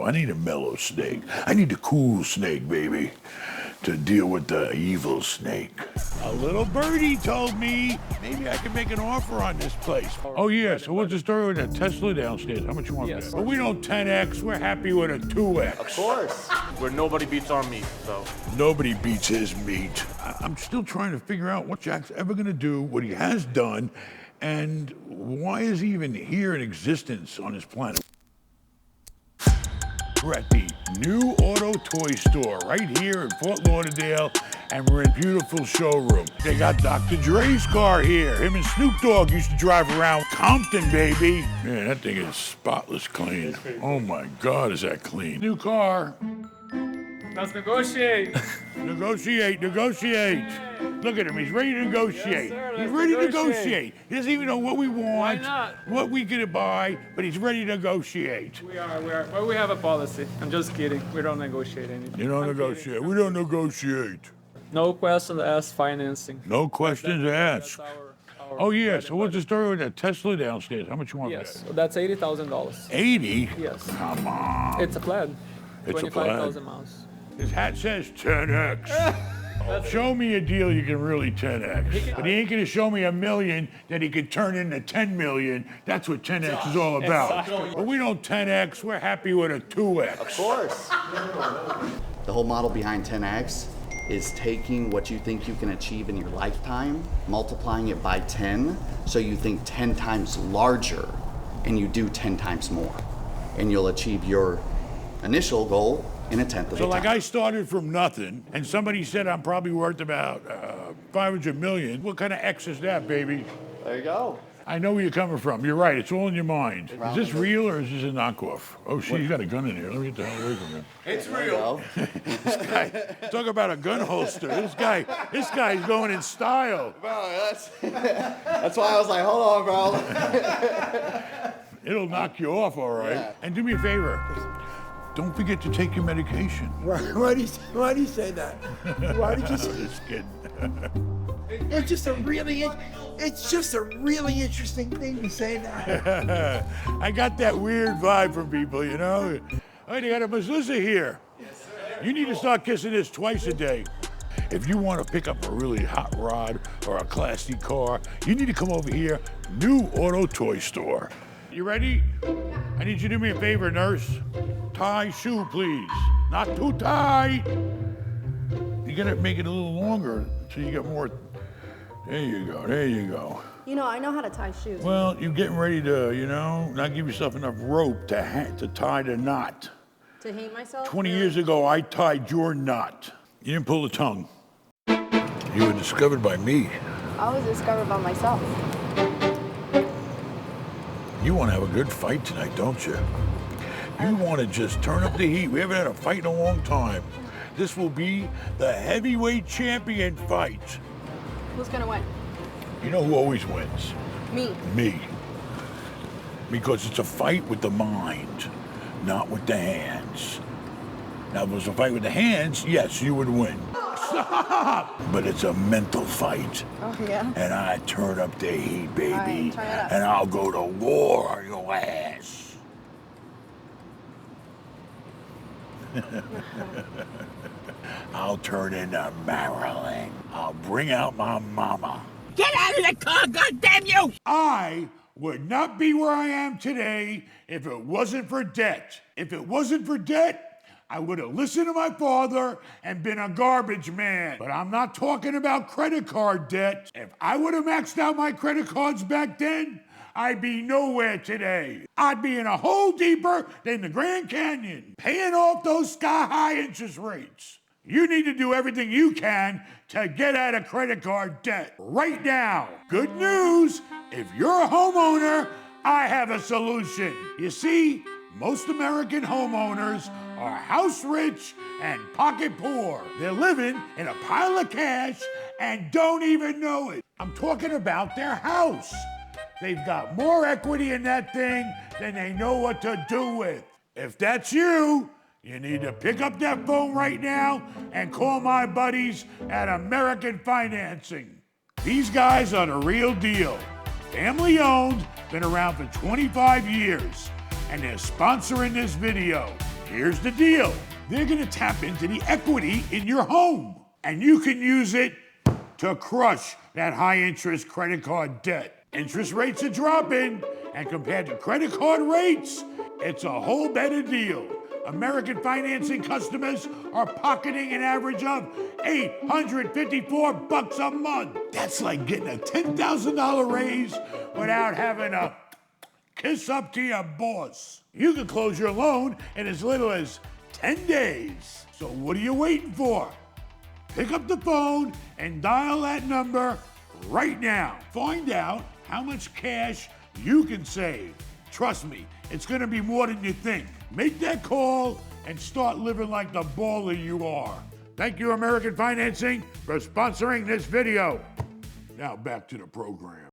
mellow. I need a mellow snake. I need the cool snake, baby, to deal with the evil snake. A little birdie told me maybe I can make an offer on this place. Oh yeah, so what's the story with that Tesla downstairs? How much you want for that? Well, we don't 10X, we're happy with a 2X. Of course. Where nobody beats our meat, so. Nobody beats his meat. I'm still trying to figure out what Jack's ever gonna do, what he has done, and why is he even here in existence on this planet? We're at the new auto toy store right here in Fort Lauderdale, and we're in beautiful showroom. They got Dr. Dre's car here. Him and Snoop Dogg used to drive around Compton, baby. Man, that thing is spotless clean. Oh my God, is that clean. New car. Let's negotiate. Negotiate. Look at him, he's ready to negotiate. Yes, sir, He's let's ready to negotiate. negotiate. He doesn't even know what we want, Why not? what we could buy, but he's ready to negotiate. We are. Well, we have a policy. I'm just kidding. We don't negotiate anything. You don't I'm negotiate. kidding. We don't negotiate. No questions asked, financing. No questions That's asked. our Oh yeah, bread so and what's the butter. story with that Tesla downstairs? How much you want Yes, for so that's $80,000. that? 80? Yes. Come on. It's a plaid. It's a 25,000 miles. His hat says 10X. Show me a deal you can really 10X. But he ain't gonna show me $1 million that he could turn into 10 million. That's what 10X is all about. Exactly. But we don't 10X, we're happy with a 2X. Of course. The whole model behind 10X is taking what you think you can achieve in your lifetime, multiplying it by 10, so you think 10 times larger, and you do 10 times more. And you'll achieve your initial goal in a tenth of So the like time. I started from nothing, and somebody said I'm probably worth about 500 million. What kind of X is that, baby? There you go. I know where you're coming from. You're right. It's all in your mind. Is this real or is this a knockoff? Oh, shit, he's got a gun in here. Let me get the hell away from him. It's There you go. Talk about a gun holster. This guy's going in style. Bro, that's why I was like, hold on, bro. It'll knock you off, all right. Yeah. And do me a favor. Don't forget to take your medication. Why do you say that? Why did you say Just kidding. it's just a really interesting thing to say that. I got that weird vibe from people, you know? Oh, they got a Melissa here. Yes, sir. You need to start kissing this twice a day. If you want to pick up a really hot rod or a classy car, you need to come over here, new auto toy store. You ready? I need you to do me a favor, nurse. Tie shoe, please. Not too tight. You gotta make it a little longer so you get more. There you go. You know, I know how to tie shoes. Well, you're getting ready to, not give yourself enough rope to tie the knot. To hate myself? 20 years ago, I tied your knot. You didn't pull the tongue. You were discovered by me. I was discovered by myself. You want to have a good fight tonight, don't you? You want to just turn up the heat. We haven't had a fight in a long time. This will be the heavyweight champion fight. Who's gonna win? You know who always wins? Me. Me. Because it's a fight with the mind, not with the hands. Now, if it was a fight with the hands, yes, you would win. Stop! But it's a mental fight. Oh, yeah? And I turn up the heat, baby. All right, turn it up. And I'll go to war on your ass. I'll turn into Marilyn. I'll bring out my mama. Get out of the car, goddamn you! I would not be where I am today if it wasn't for debt. If it wasn't for debt, I would have listened to my father and been a garbage man. But I'm not talking about credit card debt. If I would have maxed out my credit cards back then, I'd be nowhere today. I'd be in a hole deeper than the Grand Canyon, paying off those sky-high interest rates. You need to do everything you can to get out of credit card debt right now. Good news, if you're a homeowner, I have a solution. You see, most American homeowners are house rich and pocket poor. They're living in a pile of cash and don't even know it. I'm talking about their house. They've got more equity in that thing than they know what to do with. If that's you, you need to pick up that phone right now and call my buddies at American Financing. These guys are the real deal. Family owned, been around for 25 years, and they're sponsoring this video. Here's the deal. They're gonna tap into the equity in your home, and you can use it to crush that high interest credit card debt. Interest rates are dropping, and compared to credit card rates, it's a whole better deal. American financing customers are pocketing an average of $854 a month. That's like getting a $10,000 raise without having a kiss up to your boss. You can close your loan in as little as 10 days. So what are you waiting for? Pick up the phone and dial that number right now. Find out how much cash you can save. Trust me, it's gonna be more than you think. Make that call and start living like the baller you are. Thank you, American Financing, for sponsoring this video. Now back to the program.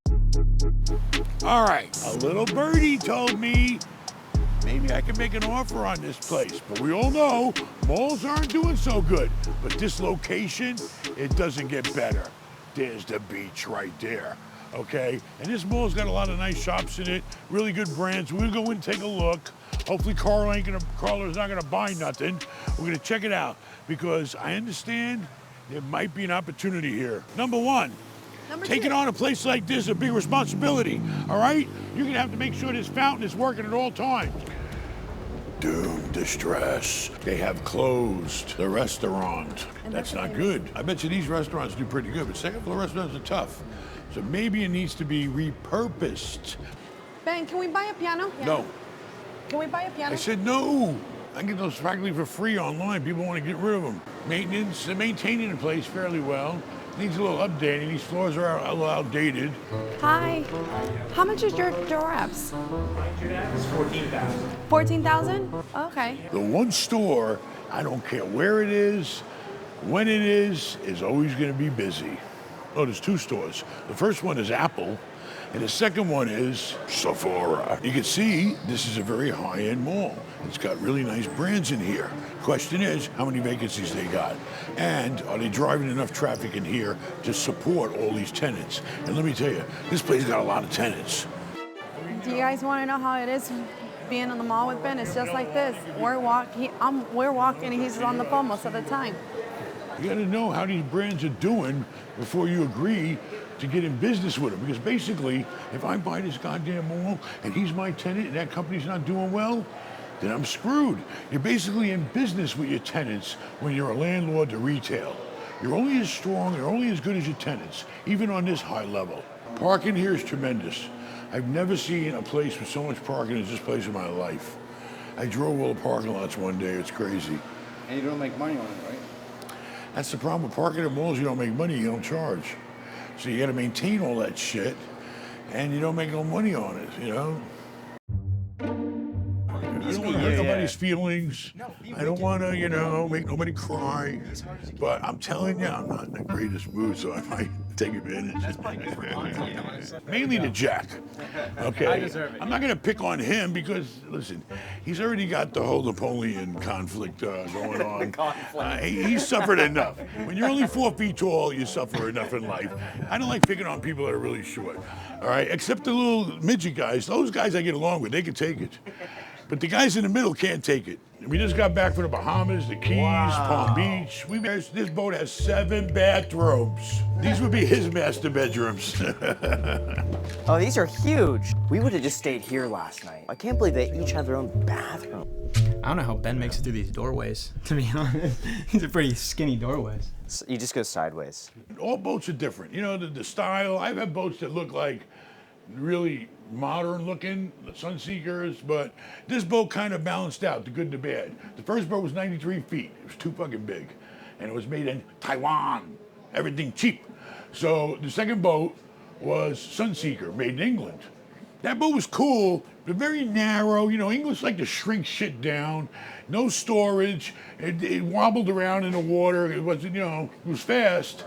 All right, a little birdie told me maybe I can make an offer on this place, but we all know malls aren't doing so good. But this location, it doesn't get better. There's the beach right there, okay? And this mall's got a lot of nice shops in it, really good brands. We're gonna go in and take a look. Hopefully Carla's not gonna buy nothing. We're gonna check it out because I understand there might be an opportunity here. Number one, taking on a place like this is a big responsibility, all right? You're gonna have to make sure this fountain is working at all times. Doom distress. They have closed the restaurant. That's not good. I bet you these restaurants do pretty good, but second floor restaurants are tough. So maybe it needs to be repurposed. Ben, can we buy a piano? No. Can we buy a piano? I said no. I get those practically for free online. People want to get rid of them. Maintenance, they're maintaining the place fairly well. Needs a little updating. These floors are a little outdated. Hi. How much is your giraffes? My giraffe is 14,000. 14,000? Okay. The one store, I don't care where it is, when it is always going to be busy. Oh, there's two stores. The first one is Apple, and the second one is Sephora. You can see this is a very high-end mall. It's got really nice brands in here. Question is, how many vacancies they got? And are they driving enough traffic in here to support all these tenants? And let me tell you, this place got a lot of tenants. Do you guys want to know how it is being in the mall with Ben? It's just like this. We're walking, and he's on the phone most of the time. You gotta know how these brands are doing before you agree to get in business with them. Because basically, if I buy this goddamn mall and he's my tenant and that company's not doing well, then I'm screwed. You're basically in business with your tenants when you're a landlord to retail. You're only as strong, you're only as good as your tenants, even on this high level. Parking here is tremendous. I've never seen a place with so much parking as this place in my life. I drove all the parking lots one day, it's crazy. And you don't make money on it, right? That's the problem with parking at malls, you don't make money, you don't charge. So you gotta maintain all that shit, and you don't make no money on it, you know? I don't wanna hurt nobody's feelings. I don't wanna, make nobody cry. But I'm telling you, I'm not in the greatest mood, so I might take advantage. Mainly to Jack, okay? I deserve it. I'm not gonna pick on him because, listen, he's already got the whole Napoleon conflict going on. He's suffered enough. When you're only 4 feet tall, you suffer enough in life. I don't like picking on people that are really short, all right? Except the little midget guys. Those guys I get along with, they can take it. But the guys in the middle can't take it. We just got back from the Bahamas, the Keys, Palm Beach. This boat has 7 bathrooms. These would be his master bedrooms. Oh, these are huge. We would have just stayed here last night. I can't believe they each have their own bathroom. I don't know how Ben makes it through these doorways, to be honest. These are pretty skinny doorways. So you just go sideways. All boats are different. The style. I've had boats that look like really modern looking, the Sunseekers, but this boat kind of balanced out the good and the bad. The first boat was 93 feet. It was too fucking big. And it was made in Taiwan. Everything cheap. So the second boat was Sunseeker, made in England. That boat was cool, but very narrow. English like to shrink shit down. No storage. It wobbled around in the water. It wasn't, it was fast.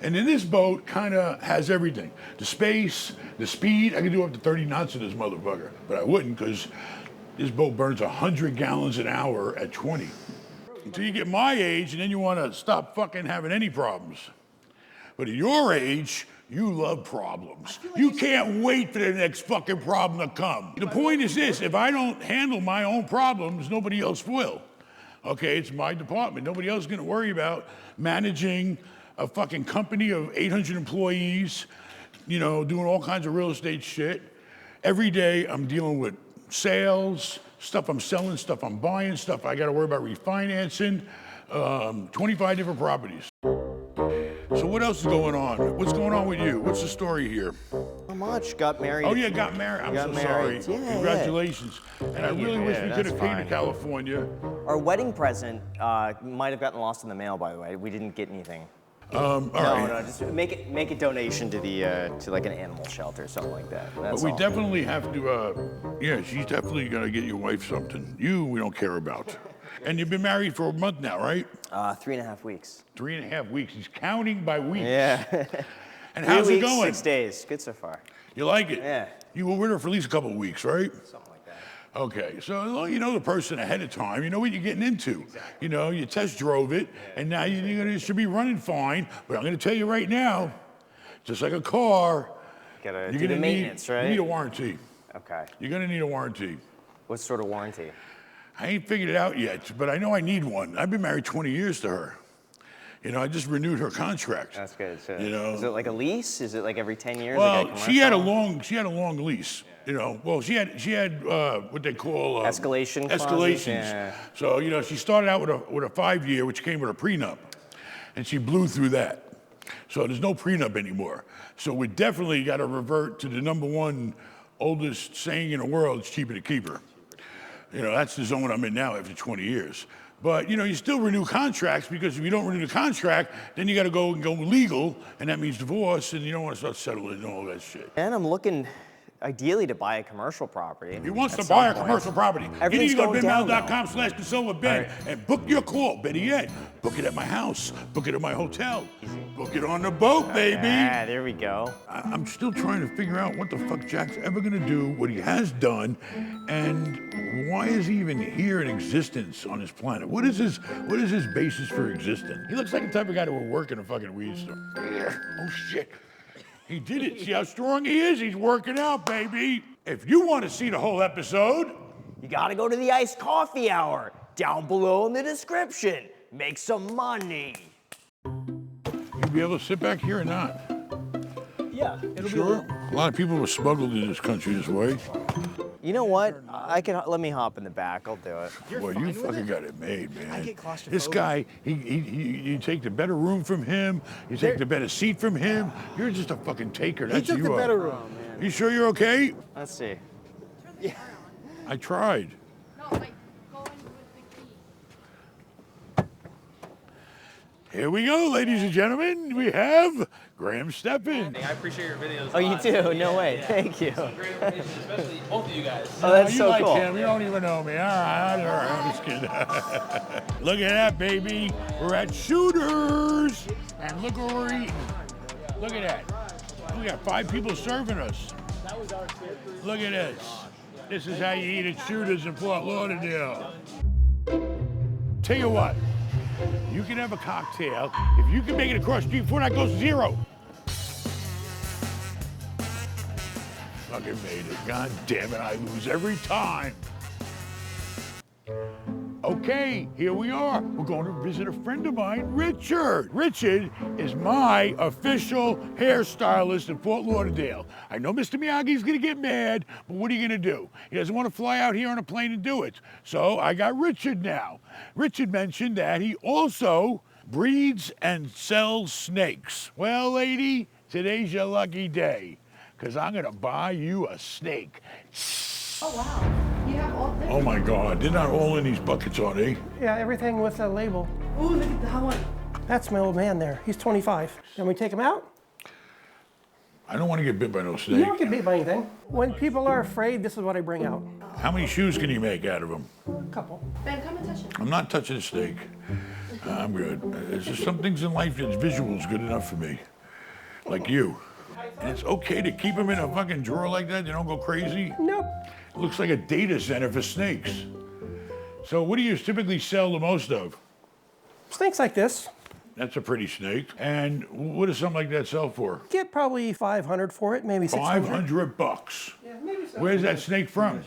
And then this boat kind of has everything. The space, the speed. I could do up to 30 knots in this motherfucker, but I wouldn't because this boat burns 100 gallons an hour at 20. Until you get my age, and then you want to stop fucking having any problems. But at your age, you love problems. You can't wait for the next fucking problem to come. The point is this, if I don't handle my own problems, nobody else will. Okay, it's my department. Nobody else is gonna worry about managing a fucking company of 800 employees, you know, doing all kinds of real estate shit. Every day I'm dealing with sales, stuff I'm selling, stuff I'm buying, stuff I gotta worry about refinancing, 25 different properties. So what else is going on? What's going on with you? What's the story here? Not much. Got married. Oh yeah, got married. I'm so sorry. Yeah, Congratulations. And I really wish we could have came to fine. California. Our wedding present might have gotten lost in the mail, by the way. We didn't get anything. All right. No, just make a donation to the to like an animal shelter or something like that. That's But we all. definitely have to, yeah, she's definitely gonna get your wife something. You, we don't care about. And you've been married for a month now, right? 3.5 weeks. 3.5 weeks. He's counting by weeks. Yeah. And 3 how's weeks, it going? 6 days. Good so far. You like it? Yeah. You were with her for at least a couple of weeks, right? Something like that. Okay, so as long as you know the person ahead of time, you know what you're getting into. Exactly. You know, you test drove it, and now you should be running fine. But I'm going to tell you right now, just like a car, Gotta you're do the gonna maintenance, right? You need a warranty. Okay. You're going to need a warranty. What sort of warranty? I ain't figured it out yet, but I know I need one. I've been married 20 years to her. You know, I just renewed her contract. That's good. So, you know, is it like a lease? Is it like every 10 years? well, like she had a long lease. You know, well, she had what they call escalation clauses? escalations. Yeah. So you know, she started out with a 5-year, which came with a prenup, and she blew through that. So there's no prenup anymore. So we definitely got to revert to the #1 oldest saying in the world: "It's cheaper to keep her." You know, that's the zone I'm in now after 20 years. But, you know, you still renew contracts because if you don't renew the contract, then you got to go legal, and that means divorce, and you don't want to start settling and all that shit. And I'm looking, ideally, to buy a commercial property. He wants to buy a commercial property. Everything's You need to go to going down, benmail.com/thesilverben and book your call. Better yet, book it at my house, book it at my hotel, book it on the boat, baby. Yeah, there we go. I'm still trying to figure out what the fuck Jack's ever gonna do, what he has done, and why is he even here in existence on this planet? What is his basis for existence? He looks like the type of guy that would work in a fucking weed store. Oh shit. He did it. See how strong he is? He's working out, baby. If you want to see the whole episode, You gotta go to the iced coffee hour, down below in the description. Make some money. you'll be able to sit back here or not. Yeah, Sure. A lot of people were smuggled in this country this way. You know what? Let me hop in the back. I'll do it. Well, you fucking got it made, man. I get claustrophobic. This guy, you take the better room from him. You take the better seat from him. You're just a fucking taker. That's He took you the are. better room. You sure you're okay? Let's see. I tried. No, like going with the key. Here we go, ladies and gentlemen. We have Graham Steppen. I appreciate your videos. Oh, you do? No way. Thank you. Great information, especially both of you guys. Oh, that's you so like cool. him. You don't even know me. All right. I'm just kidding. Look at that, baby. We're at Shooters. And look what we're eating. Look at that. We got 5 people serving us. Look at this. This is how you eat at Shooters in Fort Lauderdale. Tell you what, you can have a cocktail. If you can make it across the street before that goes 0. Fucking made it. God damn it, I lose every time. Okay, here we are. We're going to visit a friend of mine, Richard. Richard is my official hairstylist in Fort Lauderdale. I know Mr. Miyagi's gonna get mad, but what are you gonna do? He doesn't want to fly out here on a plane and do it. So I got Richard now. Richard mentioned that he also breeds and sells snakes. Well, lady, today's your lucky day, because I'm gonna buy you a snake. Oh wow. You have all this? Oh my God, they're not all in these buckets, are they? Yeah, everything with a label. Ooh, look at that one. That's my old man there. He's 25. Can we take him out? I don't want to get bit by no You snake. don't get beat by anything. When people are afraid, this is what I bring out. How many shoes can you make out of them? A couple. Ben, come and touch it. I'm not touching the snake. I'm good. There's just some things in life that's visuals good enough for me. Like you. And it's okay to keep them in a fucking drawer like that. They don't go crazy. Nope. It looks like a data center for snakes. So what do you typically sell the most of? Snakes like this. That's a pretty snake. And what does something like that sell for? Get probably 500 for it, maybe 600. $500. Yeah, maybe so. Where's that snake from?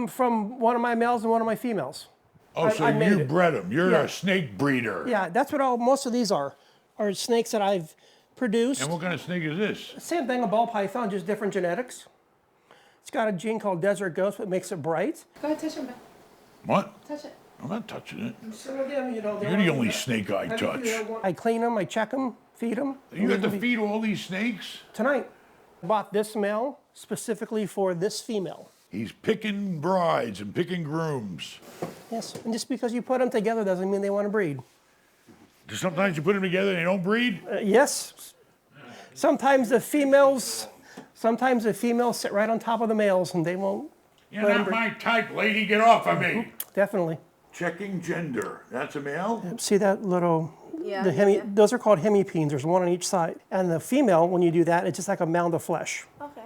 From one of my males and one of my females. Oh, so I made you it. bred them. You're Yeah. a snake breeder. Yeah, that's what most of these are snakes that I've produced. And what kind of snake is this? Same thing, a ball python, just different genetics. It's got a gene called desert ghost, that makes it bright. Go ahead, touch him. What? Touch it. I'm not touching it. Some of them, You're the only snake I touch. I clean them, I check them, feed them. You have to feed all these snakes? Tonight, I bought this male specifically for this female. He's picking brides and picking grooms. Yes, and just because you put them together doesn't mean they want to breed. Sometimes you put them together and they don't breed? Yes. Sometimes the females sit right on top of the males and they won't. You're not my type, lady. Get off of me. Definitely. Checking gender. That's a male? See that little, Yeah. those are called hemipenes. There's one on each side. And the female, when you do that, it's just like a mound of flesh. Okay.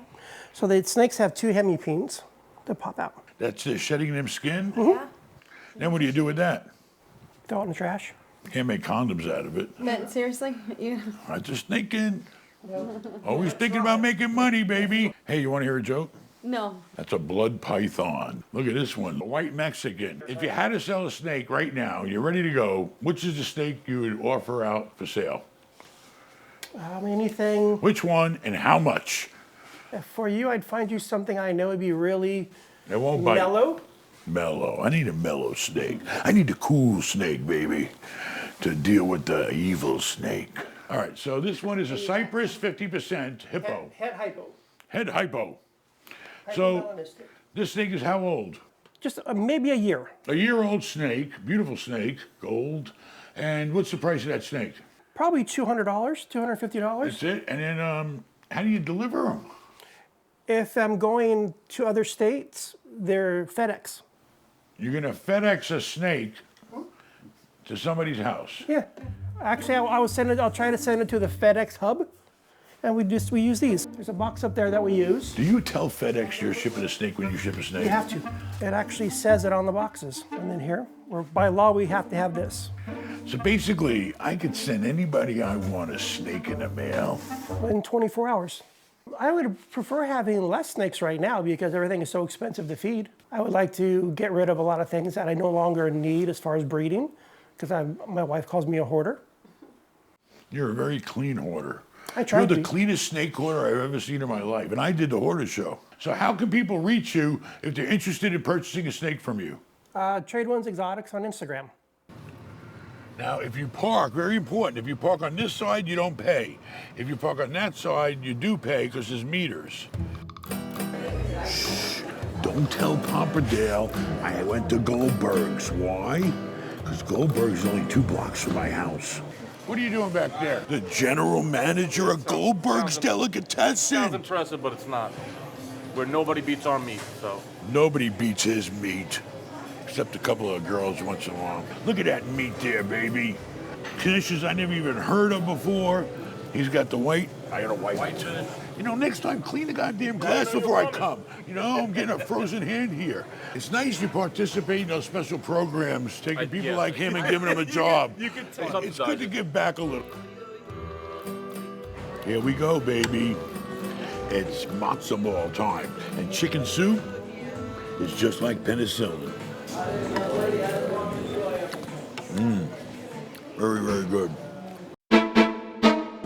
So the snakes have two hemipenes that pop out. That's shedding them skin? Yeah. Then what do you do with that? Throw it in the trash. Can't make condoms out of it. But seriously, you. I'm just thinking. Always thinking about making money, baby. Hey, you want to hear a joke? No. That's a blood python. Look at this one, a white Mexican. If you had to sell a snake right now, you're ready to go, which is the snake you would offer out for sale? Anything. Which one and how much? For you, I'd find you something I know would be really It won't bite. mellow. Mellow. I need a mellow snake. I need a cool snake, baby, to deal with the evil snake. All right, so this one is a cypress, 50% hippo. Head hypo. Head hypo. So Hypomelanistic. this snake is how old? Just maybe a year. A year-old snake, beautiful snake, gold. And what's the price of that snake? Probably $200, $250. That's it. And then how do you deliver them? If I'm going to other states, they're FedEx. You're gonna FedEx a snake to somebody's house. Yeah. Actually, I'll try to send it to the FedEx hub, and we use these. There's a box up there that we use. Do you tell FedEx you're shipping a snake when you ship a snake? You have to. It actually says it on the boxes. And then here, by law, we have to have this. So basically, I could send anybody I want a snake in the mail. In 24 hours. I would prefer having less snakes right now because everything is so expensive to feed. I would like to get rid of a lot of things that I no longer need as far as breeding, because my wife calls me a hoarder. You're a very clean hoarder. I try You're to the be. cleanest snake hoarder I've ever seen in my life. And I did the hoarder show. So how can people reach you if they're interested in purchasing a snake from you? Trade Ones Exotics on Instagram. Now, if you park, very important, if you park on this side, you don't pay. If you park on that side, you do pay because there's meters. Shh, don't tell Papa Dale I went to Goldberg's. Why? Because Goldberg's is only 2 blocks from my house. What are you doing back there? The general manager of Goldberg's Sounds Delicatessen. impressive, but it's not. Where nobody beats our meat, so. Nobody beats his meat, except a couple of girls once in a while. Look at that meat there, baby. Dishes I never even heard of before. He's got the white. I got a white. You know, next time, clean the goddamn glass before I come. You know, I'm getting a frozen hand here. It's nice you participate in those special programs, taking people yeah. like him and giving them a job. tell. It's good to give back a little. Here we go, baby. It's matzo ball time. And chicken soup is just like penicillin. Very, very good.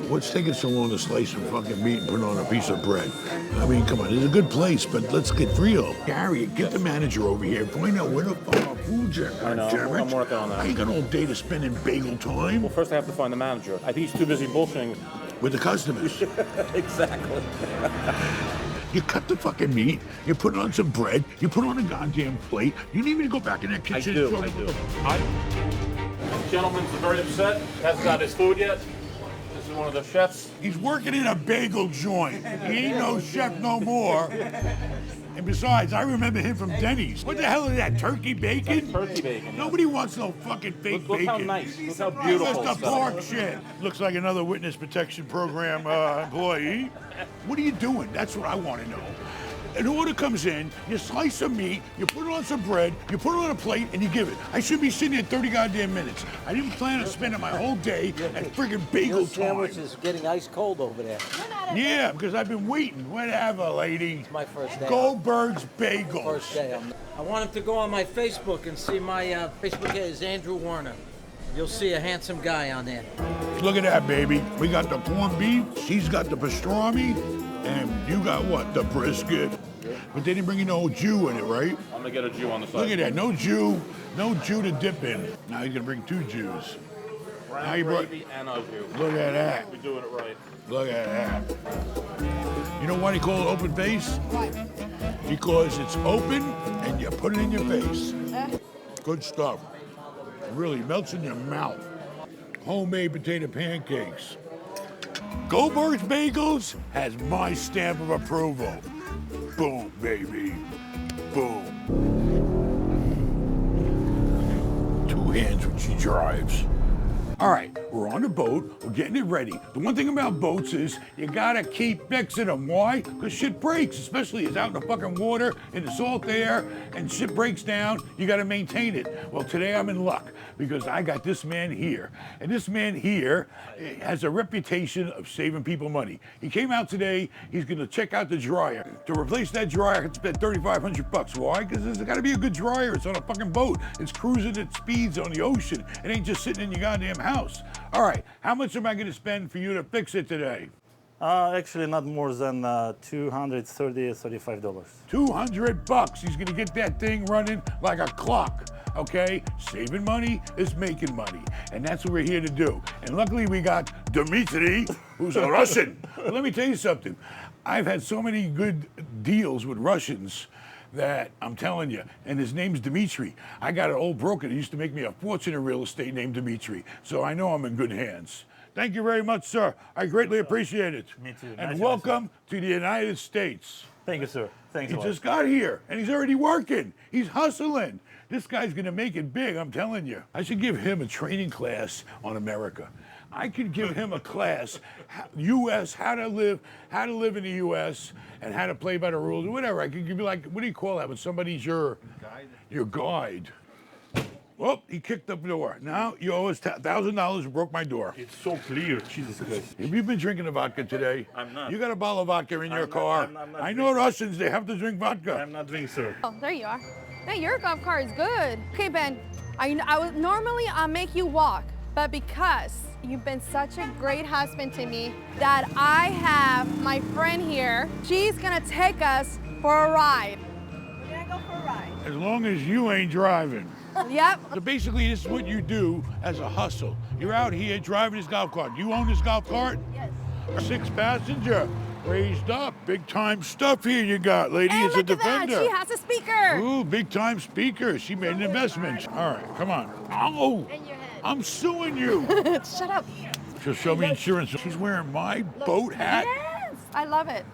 What's taking so long to slice some fucking meat and put it on a piece of bread? I mean, come on, it's a good place, but let's get real. Gary, get the manager over here. Find out where the fuck our food's at. I know, I'm working on that. I ain't got all day to spend in Bagel Time Well, first I have to find the manager. I think he's too busy bullshitting. with the customers. Exactly. You cut the fucking meat, you put it on some bread, you put it on a goddamn plate. You need me to go back in that I kitchen do, and I throw do. The gentleman's very upset. Hasn't got his food yet. This is one of the chefs. He's working in a bagel joint. He ain't no chef no more. And besides, I remember him from Denny's. What the hell is that, turkey bacon? Turkey bacon. Nobody wants no fucking fake Look bacon. how nice. Look how Give beautiful. us the pork shit. Looks like another witness protection program employee. What are you doing? That's what I want to know. An order comes in, you slice some meat, you put it on some bread, you put it on a plate, and you give it. I should be sitting there 30 goddamn minutes. I didn't plan on spending my whole day at friggin' Bagel Time. is getting ice cold over there. Yeah, because I've been waiting. Whatever, lady. My first day. Goldberg's Bagels. First day. I want him to go on my Facebook and see my Facebook is Andrew Warner. You'll see a handsome guy on there. Look at that, baby. We got the corned beef, she's got the pastrami, and you got what? The brisket. But they didn't bring you no Jew in it, right? I'm gonna get a Jew on the side. Look at that, no Jew to dip in. Now he's gonna bring 2 Jews. Now you brought, Gravy and a Jew. look at that. We're doing it right. Look at that. You know why they call it open face? Because it's open and you put it in your face. Good stuff. It really melts in your mouth. Homemade potato pancakes. Goldberg's Bagels has my stamp of approval. Boom, baby. Boom. 2 hands when she drives. All right, we're on the boat, we're getting it ready. The one thing about boats is you gotta keep fixing them. Why? Because shit breaks, especially it's out in the fucking water, in the salt air, and shit breaks down, you gotta maintain it. Well, today I'm in luck because I got this man here. And this man here has a reputation of saving people money. He came out today, he's gonna check out the dryer. To replace that dryer, I could spend $3,500. Why? Because there's gotta be a good dryer. It's on a fucking boat. It's cruising at speeds on the ocean. It ain't just sitting in your goddamn house. All right, how much am I going to spend for you to fix it today? Actually, not more than $230, $35. $200. He's going to get that thing running like a clock. Okay, saving money is making money, and that's what we're here to do. And luckily, we got Dmitry, who's a Russian. But let me tell you something. I've had so many good deals with Russians that I'm telling you, and his name's Dmitry. I got an old broker that used to make me a fortune in real estate named Dmitry, so I know I'm in good hands. Thank you very much, sir. I greatly appreciate it. Me too. And Nice welcome to the United States. Thank you, sir. Thanks He a lot. just got here, and he's already working. He's hustling. This guy's gonna make it big, I'm telling you. I should give him a training class on America. I could give him a class, U.S., how to live in the U.S., and how to play by the rules, or whatever. I could give you, like, what do you call that when somebody's your guide? Well, he kicked the door. Now you owe us $1,000 and broke my door. It's so clear, Jesus Christ. Have you been drinking the vodka today? I'm not. You got a bottle of vodka in your I'm not- car. I'm not I know Russians, they have to drink vodka. I'm not drinking, sir. Oh, there you are. Hey, your golf cart is good. Okay, Ben, normally I'll make you walk, but because you've been such a great husband to me that I have my friend here. She's gonna take us for a ride. We're gonna go for a ride. As long as you ain't driving. Yep. So basically, this is what you do as a hustle. You're out here driving this golf cart. You own this golf cart? Yes. 6-passenger, raised up, big time stuff here you got, lady. And It's a look at Defender. that, she has a speaker. Ooh, big time speaker. She made an investment. All right, come on. Oh, In your head. I'm suing you. Shut up. She'll show me insurance. She's wearing my boat hat. Yes, I love it.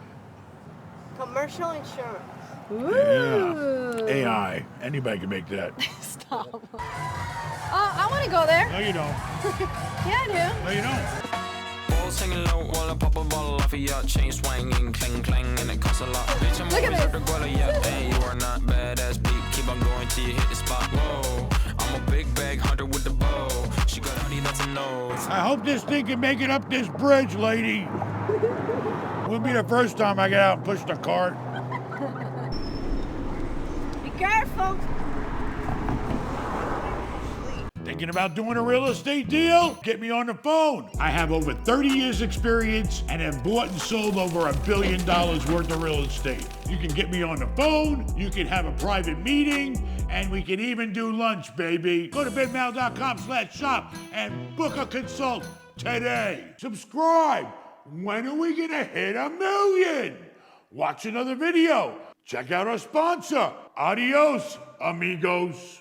Commercial insurance. Yeah. AI. Anybody can make that. Stop. I want to go there. No, you don't. Yeah, I do. No, you don't. Balls hanging low while I pop a bottle off of your chain swinging, clang clang, and it costs a lot. Bitch, I'm Look at always this. at the guala, yeah. Hey, you are not badass beat. Keep on going till you hit the spot. Whoa, I'm a big bag hunter with the bow. She got honey, that's a no. I hope this thing can make it up this bridge, lady. Wouldn't be the first time I get out and push the cart. Be careful. Thinking about doing a real estate deal? Get me on the phone. I have over 30 years experience and have bought and sold over $1 billion worth of real estate. You can get me on the phone, you can have a private meeting, and we can even do lunch, baby. Go to benmal.com/shop and book a consult today. Subscribe. When are we gonna hit 1 million? Watch another video. Check out our sponsor. Adios, amigos.